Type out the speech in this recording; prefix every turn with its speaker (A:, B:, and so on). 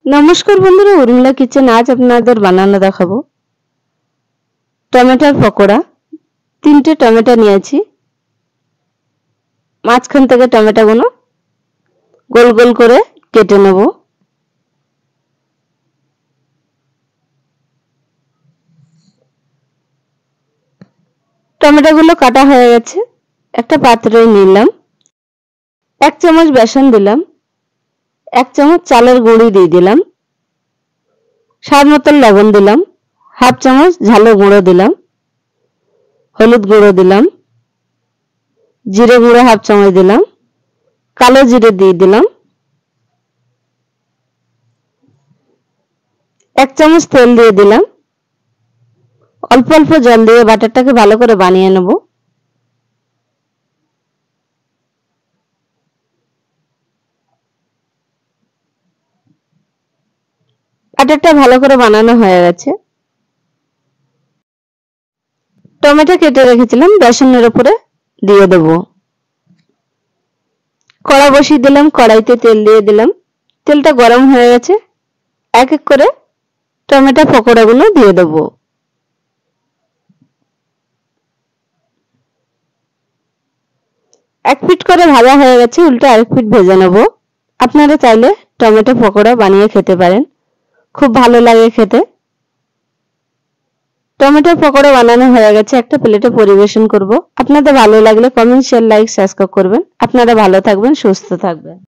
A: নমস্কার বন্ধুরা, উর্মিলা কিচেন আজ আপনাদের বানানো দেখাবো টমেটোর পকোড়া। 3টে টমেটো নিয়েছি। মাঝখান থেকে টমেটোগুলো গোল গোল করে কেটে নেব। টমেটোগুলো কাটা হয়ে গেছে। একটা পাত্রে নিলাম। 1 চামচ বেসন দিলাম। 1 চামচ চালের গুঁড়ি দিয়ে দিলাম। স্বাদ মতো লবণ দিলাম। হাফ চামচ ঝালের গুঁড়ো দিলাম। হলুদ গুঁড়ো দিলাম। জিরে গুঁড়ো হাফ চামচ দিলাম। কালো জিরে দিয়ে দিলাম। 1 চামচ তেল দিয়ে দিলাম। অল্প অল্প জল দিয়ে ব্যাটারটাকে ভালো করে বানিয়ে নেব। ব্যাটারটা ভালো করে বানানো হয়ে গেছে। টমেটো কেটে রেখেছিলাম বেসনের উপরে দিয়ে দেব। কড়া বসিয়ে দিলাম। কড়াইতে তেল দিয়ে দিলাম। তেলটা গরম হয়ে গেছে। এক এক করে টমেটো পকোড়াগুলো দিয়ে দেব। এক পিঠ করে ভাজা হয়ে গেছে, উল্টে আরেক পিঠ ভেজে নেব। আপনারা চাইলে টমেটো পকোড়া বানিয়ে খেতে পারেন, খুব ভালো লাগে খেতে। টমেটো পকোড়া বানানো হয়ে গেছে, একটা প্লেটে পরিবেশন করব। আপনাদের ভালো লাগলে কমেন্ট, শেয়ার, লাইক, সাবস্ক্রাইব করবেন। আপনারা ভালো থাকবেন, সুস্থ থাকবেন।